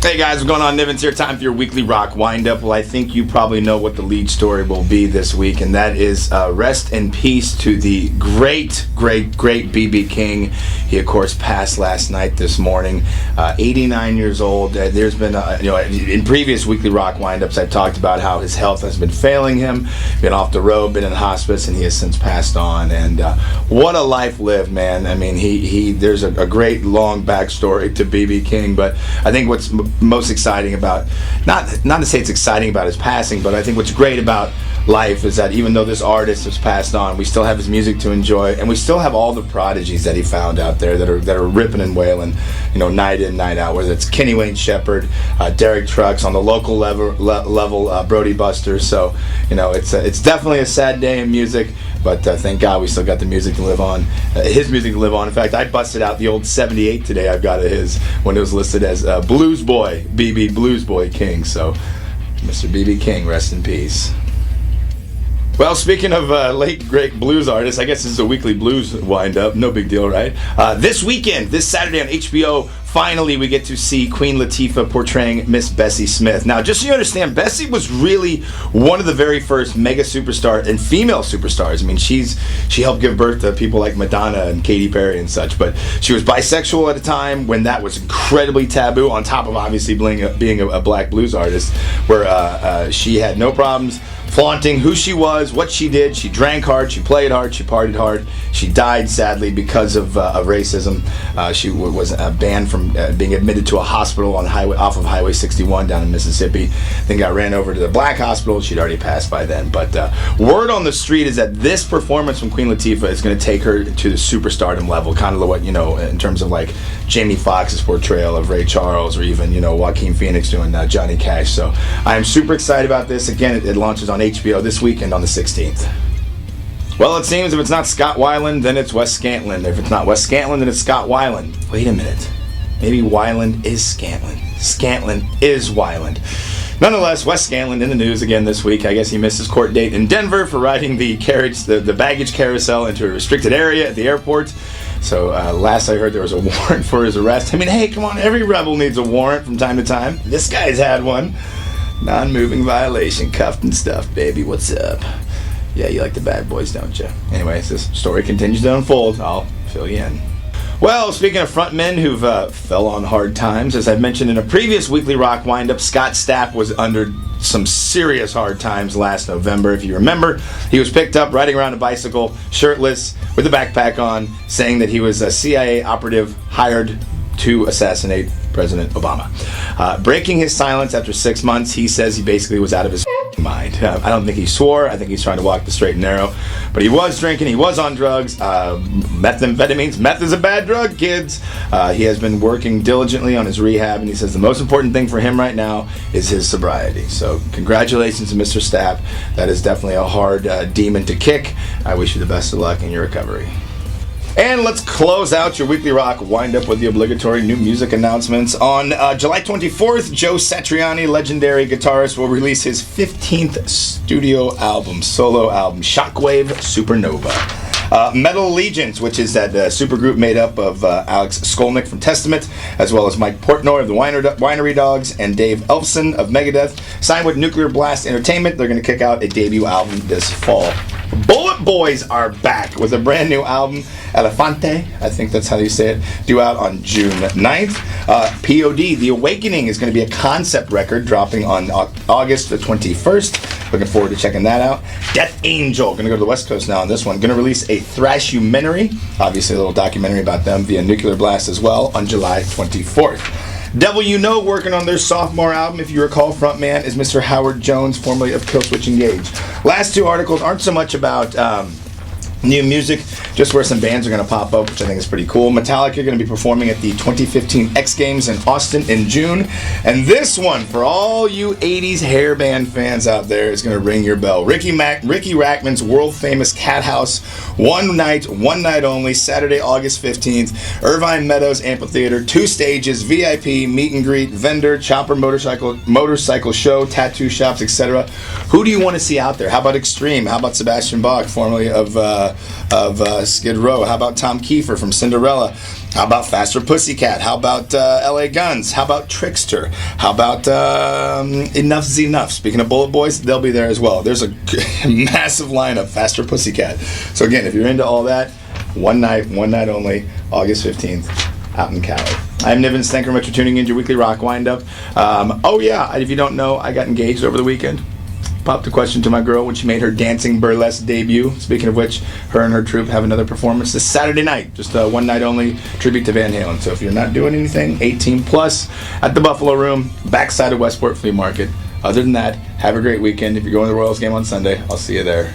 Hey guys, what's going on? Nivens here. Time for your weekly rock wind-up. Well, I think you probably know what the lead story will be this week, and that is rest in peace to the great B.B. King. He, of course, passed last night this morning, 89 years old. There's been, in previous weekly rock wind-ups, I've talked about how his health has been failing him, been off the road, been in hospice, and he has since passed on. And what a life lived, man. I mean, there's a great long backstory to B.B. King, but I think what's most exciting about, not to say it's exciting about his passing, but I think what's great about life is that even though this artist has passed on, we still have his music to enjoy, and we still have all the prodigies that he found out there that are ripping and wailing, night in, night out. Whether it's Kenny Wayne Shepherd, Derek Trucks on the local level, Brody Buster. So it's definitely a sad day in music, but thank God we still got the music to live on, his music to live on. In fact, I busted out the old '78 today. I've got of his when it was listed as Blues Boy, B.B. Blues Boy King. So, Mr. B.B. King, rest in peace. Well, speaking of late great blues artists, I guess this is a weekly blues wind-up. No big deal, right? This weekend, this Saturday on HBO, finally we get to see Queen Latifah portraying Miss Bessie Smith. Now, just so you understand, Bessie was really one of the very first mega superstars and female superstars. I mean, she helped give birth to people like Madonna and Katy Perry and such, but she was bisexual at a time when that was incredibly taboo, on top of obviously being a black blues artist, where she had no problems flaunting who she was, what she did. She drank hard, she played hard, she partied hard. She died, sadly, because of racism. She was banned from being admitted to a hospital off of Highway 61 down in Mississippi. Then got ran over to the black hospital. She'd already passed by then. But word on the street is that this performance from Queen Latifah is going to take her to the superstardom level, kind of what, in terms of like Jamie Foxx's portrayal of Ray Charles, or even, Joaquin Phoenix doing Johnny Cash. So I am super excited about this. Again, it launches on HBO this weekend on the 16th. Well, it seems if it's not Scott Wyland, then it's Wes Scantlin. If it's not Wes Scantlin, then it's Scott Wyland. Wait a minute. Maybe Wyland is Scantlin. Scantlin is Wyland. Nonetheless, Wes Scantlin in the news again this week. I guess he missed his court date in Denver for riding the baggage carousel into a restricted area at the airport. So last I heard, there was a warrant for his arrest. I mean, hey, come on, every rebel needs a warrant from time to time. This guy's had one. Non-moving violation, cuffed and stuffed, baby. What's up? Yeah, you like the bad boys, don't you? Anyways, this story continues to unfold. I'll fill you in. Well, speaking of frontmen who've fell on hard times, as I mentioned in a previous weekly rock windup, Scott Stapp was under some serious hard times last November. If you remember, he was picked up riding around a bicycle, shirtless, with a backpack on, saying that he was a CIA operative hired to assassinate President Obama. Breaking his silence after 6 months, he says he basically was out of his mind. I don't think he swore. I think he's trying to walk the straight and narrow. But he was drinking. He was on drugs. Methamphetamines. Meth is a bad drug, kids. He has been working diligently on his rehab, and he says the most important thing for him right now is his sobriety. So congratulations to Mr. Stapp. That is definitely a hard demon to kick. I wish you the best of luck in your recovery. And let's close out your weekly rock wind-up with the obligatory new music announcements. On July 24th, Joe Satriani, legendary guitarist, will release his 15th solo album, Shockwave Supernova. Metal Allegiance, which is that supergroup made up of Alex Skolnick from Testament, as well as Mike Portnoy of the Winery Dogs, and Dave Elfson of Megadeth, signed with Nuclear Blast Entertainment. They're going to kick out a debut album this fall. Bullet Boys are back with a brand new album, Elefante, I think that's how you say it, due out on June 9th. P.O.D. The Awakening is going to be a concept record dropping on August the 21st. Looking forward to checking that out. Death Angel, going to go to the West Coast now on this one. Going to release a thrash-umentary, obviously a little documentary about them via Nuclear Blast as well, on July 24th. Devil You Know, working on their sophomore album, if you recall, frontman is Mr. Howard Jones, formerly of Killswitch Engage. Last two articles aren't so much about new music, just where some bands are going to pop up, which I think is pretty cool. Metallica are going to be performing at the 2015 X Games in Austin in June. And this one, for all you 80s hair band fans out there, is going to ring your bell. Ricky Rackman's world-famous Cat House, one night only, Saturday, August 15th, Irvine Meadows Amphitheater, 2 stages, VIP, meet and greet, vendor, chopper, motorcycle show, tattoo shops, etc. Who do you want to see out there? How about Extreme? How about Sebastian Bach, formerly of Skid Row? How about Tom Kiefer from Cinderella? How about Faster Pussycat? How about LA Guns? How about Trickster? How about Enough's Enough? Speaking of Bullet Boys, they'll be there as well. There's a massive lineup, Faster Pussycat. So again, if you're into all that, one night only, August 15th, out in Cali. I'm Niven. Thank you very much for tuning in to your weekly rock wind-up. If you don't know, I got engaged over the weekend. Popped a question to my girl when she made her dancing burlesque debut. Speaking of which, her and her troupe have another performance this Saturday night. Just a one night only tribute to Van Halen. So if you're not doing anything, 18 plus at the Buffalo Room, backside of Westport Flea Market. Other than that, have a great weekend. If you're going to the Royals game on Sunday, I'll see you there.